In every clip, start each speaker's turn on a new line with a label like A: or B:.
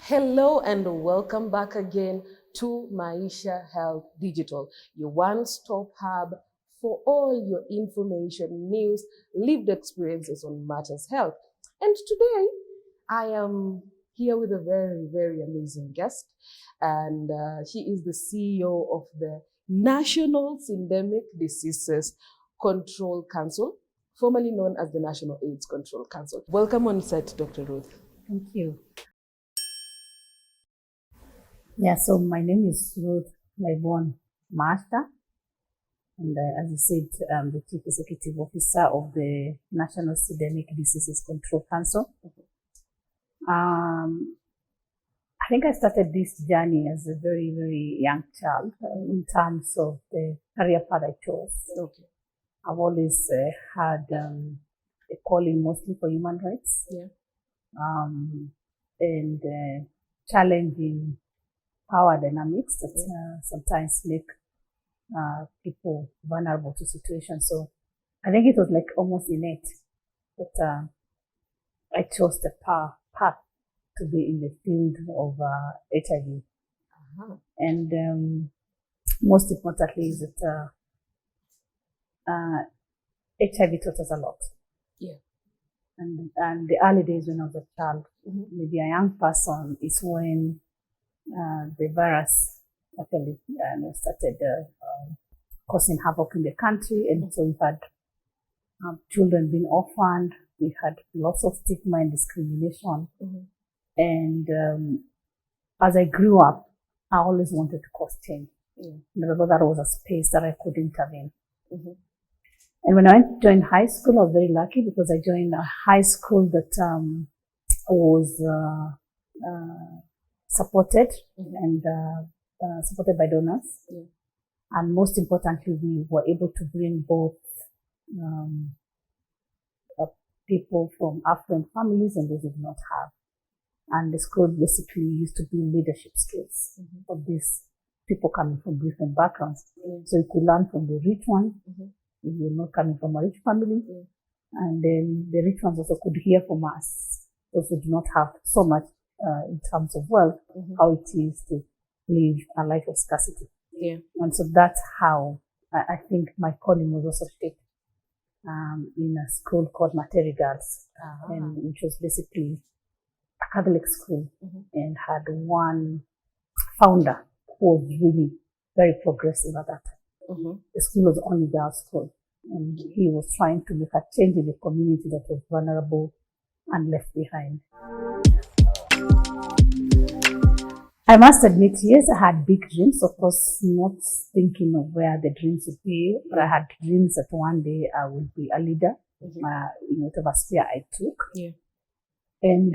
A: Hello and welcome back again to Maisha Health Digital, your one-stop hub for all your information, news, lived experiences on matters health. And today I am here with a very, very amazing guest, and she is the CEO of the National Syndemic Diseases Control Council, formerly known as the National AIDS Control Council. Welcome on set, Dr. Ruth.
B: Thank you. Yeah, so my name is Ruth Laibon Master, and as you said, I'm the Chief Executive Officer of the National Syndemic Diseases Control Council. I think I started this journey as a very, very young child in terms of the career path I chose.
A: Okay.
B: I've always had a calling mostly for human rights, and challenging power dynamics that sometimes make people vulnerable to situations. So I think it was like almost innate that I chose the path to be in the field of HIV. And most importantly is that HIV taught us a lot.
A: Yeah.
B: And the early days when I was a child, maybe a young person, is when the virus actually started causing havoc in the country. And so we had children being orphaned. We had lots of stigma and discrimination. And as I grew up, I always wanted to cause change. Because that was a space that I could intervene. And when I joined high school, I was very lucky because I joined a high school that was supported and supported by donors. And most importantly, we were able to bring both people from affluent families and those who did not have. And the school basically used to build leadership skills for these people coming from different backgrounds. So you could learn from the rich ones, if you're not coming from a rich family. And then the rich ones also could hear from us, those who do not have so much in terms of wealth, how it is to live a life of scarcity. And so that's how I think my calling was also shaped in a school called Materi Girls, and which was basically a Catholic school, and had one founder who was really very progressive at that time. The school was the only girls' school, and he was trying to make a change in the community that was vulnerable and left behind. I must admit, yes, I had big dreams, of course, not thinking of where the dreams would be, but I had dreams that one day I would be a leader in whatever sphere I took. And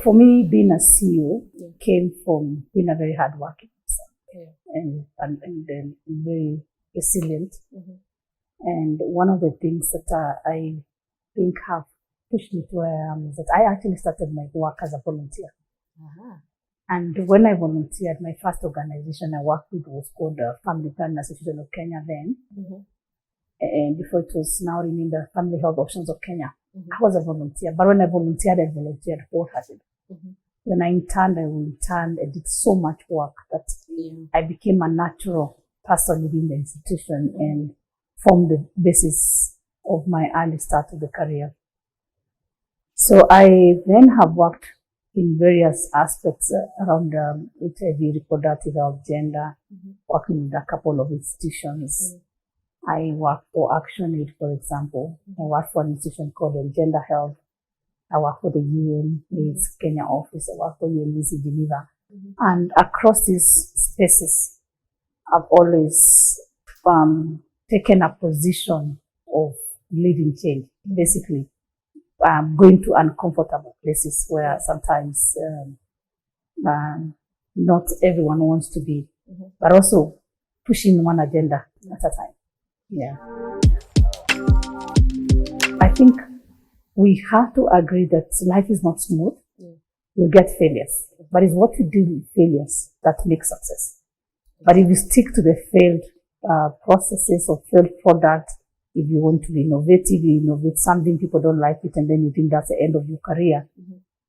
B: for me, being a CEO came from being a very hardworking person and then very resilient. And one of the things that I think have pushed me to where I am is that I actually started my work as a volunteer. And when I volunteered, my first organization I worked with was called the Family Planning Association of Kenya then. And before it was now renamed the Family Health Options of Kenya. I was a volunteer, but when I volunteered wholeheartedly. When I interned, I did so much work that I became a natural person within the institution and formed the basis of my early start of the career. So I then have worked in various aspects around HIV, reproductive health, gender, working with a couple of institutions. I worked for ActionAid, for example. I worked for an institution called Gender Health. I worked for the UN AIDS Kenya office. I worked for UNDC Geneva. And across these spaces, I've always taken a position of leading change, basically. Going to uncomfortable places where sometimes not everyone wants to be, but also pushing one agenda at a time. I think we have to agree that life is not smooth. You'll get failures, but it's what you do with failures that makes success. But if you stick to the failed processes or failed product, if you want to be innovative, you innovate something, people don't like it, and then you think that's the end of your career,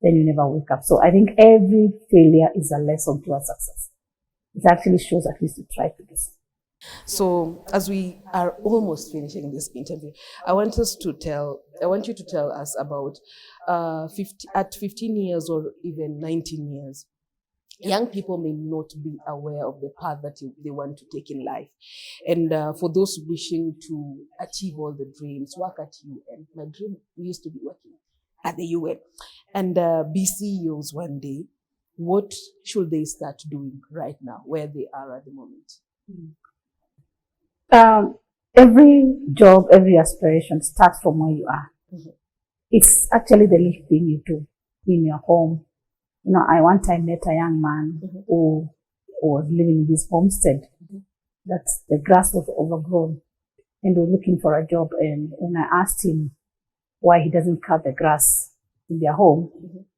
B: then you never wake up. So I think every failure is a lesson towards success. It actually shows at least you try to do something.
A: So, as we are almost finishing this interview, I want you to tell us about 15 years or even 19 years. Young people may not be aware of the path that they want to take in life. And for those wishing to achieve all the dreams, work at UN. My dream used to be working at the UN and be CEOs one day. What should they start doing right now, where they are at the moment?
B: Every job, every aspiration starts from where you are. Mm-hmm. It's actually the little thing you do in your home. I one time met a young man who was living in this homestead. That the grass was overgrown and was looking for a job. And when I asked him why he doesn't cut the grass in their home,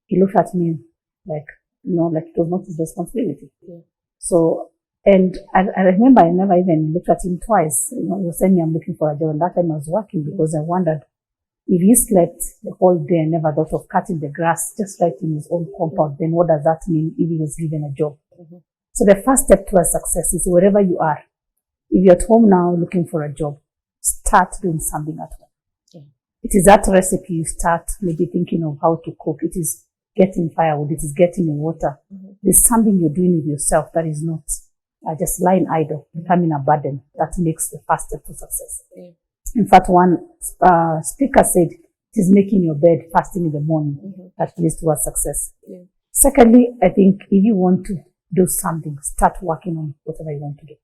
B: he looked at me like it was not his responsibility. Yeah. So, and I remember I never even looked at him twice. He was saying I'm looking for a job, and that time I was working because I wondered if he slept the whole day and never thought of cutting the grass just right in his own compound, then what does that mean if he was given a job? So the first step towards success is wherever you are. If you're at home now looking for a job, start doing something at home. Yeah. It is that recipe you start maybe thinking of how to cook. It is getting firewood. It is getting water. There's something you're doing with yourself that is not just lying idle, becoming a burden. That makes the first step to success. Yeah. In fact, one speaker said, it is making your bed fasting in the morning that leads towards success. Yeah. Secondly, I think if you want to do something, start working on whatever you want to do.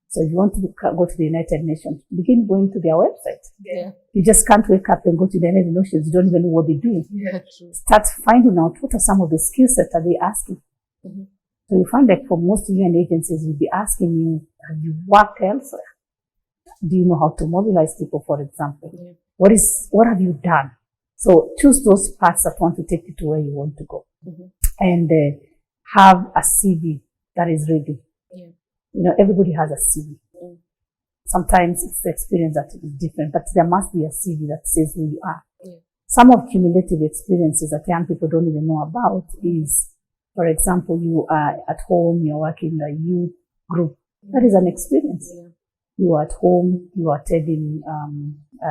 B: So if you want to go to the United Nations, begin going to their website. Yeah. You just can't wake up and go to the United Nations. You don't even know what they do. Yeah, start finding out what are some of the skill sets that they asking. So you find that for most UN agencies, will be asking you, have you worked elsewhere? Do you know how to mobilize people, for example? Yeah. What have you done? So choose those paths that want to take you to where you want to go. And have a CV that is ready. Yeah. Everybody has a CV. Sometimes it's the experience that is different, but there must be a CV that says who you are. Yeah. Some of cumulative experiences that young people don't even know about is, for example, you are at home, you're working in a youth group. That is an experience. Yeah. You are at home, you are attending,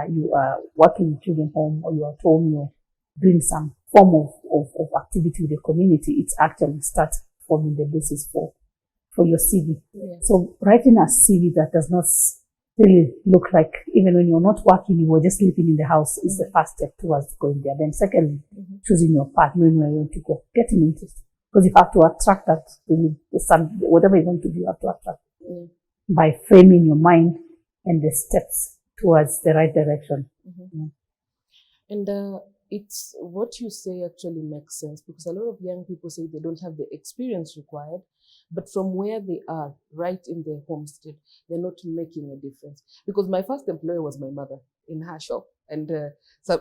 B: you are working in children's home, or you are at home, you're doing some form of activity with the community. It actually starts forming the basis for your CV. Yeah. So writing a CV that does not really look like, even when you're not working, you were just sleeping in the house, is the first step towards going there. Then secondly, choosing your path, knowing where you want to go, getting interest. Because you have to attract that, whatever you want to do, you have to attract by framing your mind and the steps towards the right direction.
A: And it's what you say actually makes sense, because a lot of young people say they don't have the experience required, but from where they are, right in their homestead, they're not making a difference. Because my first employer was my mother in her shop, and so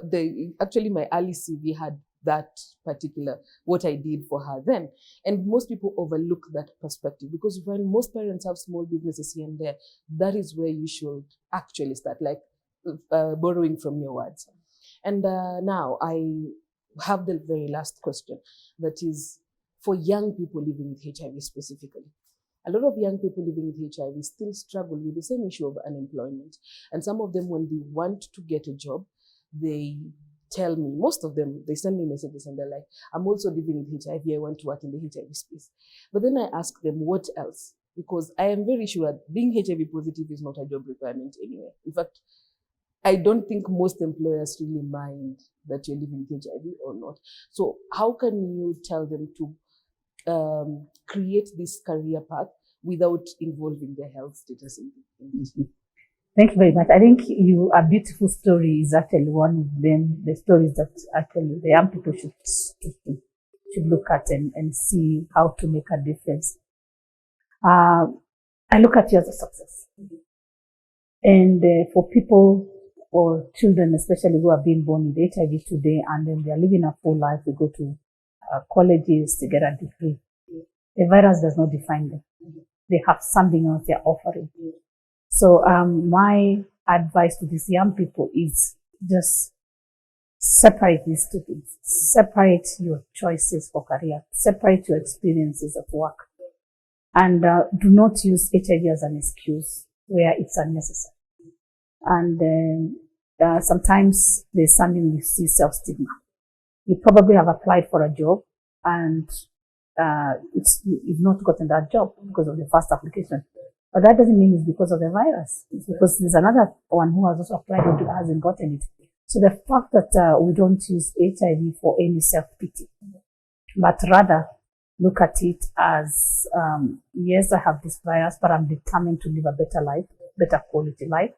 A: actually my early CV had that particular, what I did for her then. And most people overlook that perspective, because when most parents have small businesses here and there, that is where you should actually start, like borrowing from your words. And now I have the very last question, that is for young people living with HIV specifically. A lot of young people living with HIV still struggle with the same issue of unemployment. And some of them, when they want to get a job, they tell me, most of them, they send me messages and they're like, I'm also living with HIV, I want to work in the HIV space. But then I ask them, what else? Because I am very sure being HIV positive is not a job requirement anyway. In fact, I don't think most employers really mind that you're living with HIV or not. So how can you tell them to create this career path without involving their health status in it?
B: Thank you very much. I think a beautiful story is actually one of them, the stories that actually the young people should look at and see how to make a difference. I look at you as a success. And for people or children, especially who are being born with HIV today, and then they are living a full life, they go to colleges to get a degree. The virus does not define them. They have something else they're offering. So my advice to these young people is just separate these two things. Separate your choices for career. Separate your experiences at work. And do not use HIV as an excuse where it's unnecessary. And sometimes there's something we see self-stigma. You probably have applied for a job and you've not gotten that job because of the first application. But that doesn't mean it's because of the virus. It's because there's another one who has also applied and hasn't gotten it. So the fact that we don't use HIV for any self-pity, but rather look at it as, yes, I have this virus, but I'm determined to live a better life, better quality life.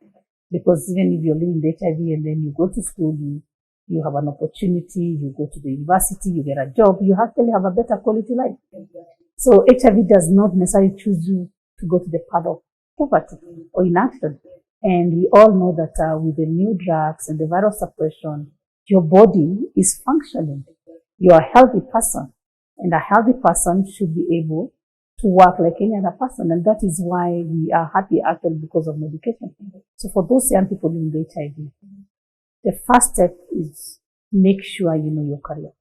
B: Because even if you're living with HIV and then you go to school, you have an opportunity, you go to the university, you get a job, you actually have a better quality life. So HIV does not necessarily choose you to go to the path of poverty or inaction. And we all know that with the new drugs and the virus suppression, your body is functioning. You're a healthy person, and a healthy person should be able to work like any other person. And that is why we are happy actually because of medication. So for those young people living with HIV, the first step is make sure you know your career.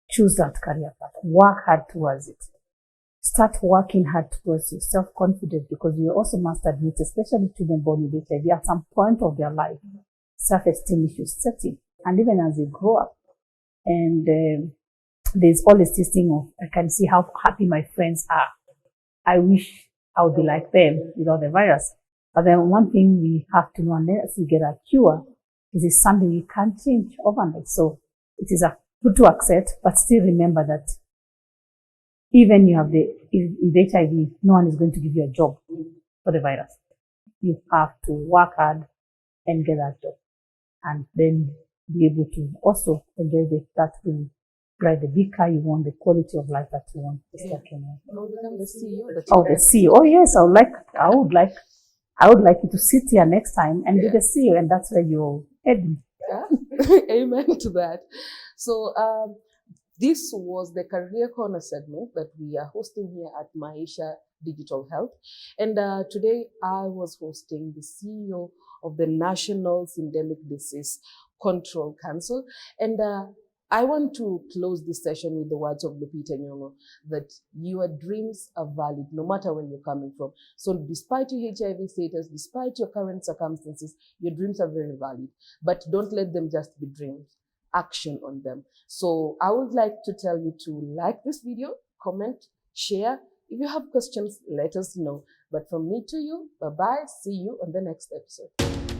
B: Choose that career path. Work hard towards it. Start working hard towards your self-confidence, because you also must admit, especially children born with HIV, at some point of their life, self-esteem issues set in. And even as they grow up, and there's always this thing of, I can see how happy my friends are. I wish I would be like them without the virus. But then one thing we have to know, unless we get a cure, is it's something we can't change overnight. So it is good to accept, but still remember that even you have with HIV, no one is going to give you a job for the virus. You have to work hard and get that job, and then be able to also enjoy that to drive the big car you want, the quality of life that you want.
A: Yeah. You'll become the CEO.
B: The CEO. Oh yes, I would like you to sit here next time and be the CEO, and that's where you're heading.
A: Yeah. Amen to that. So this was the Career Corner segment that we are hosting here at Maisha Digital Health. And today I was hosting the CEO of the National Syndemic Disease Control Council. And I want to close this session with the words of Lupita Nyong'o, that your dreams are valid no matter where you're coming from. So despite your HIV status, despite your current circumstances, your dreams are very valid. But don't let them just be dreams. Action on them. So I would like to tell you to like this video, comment, share. If you have questions, let us know. But from me to you, bye-bye. See you on the next episode.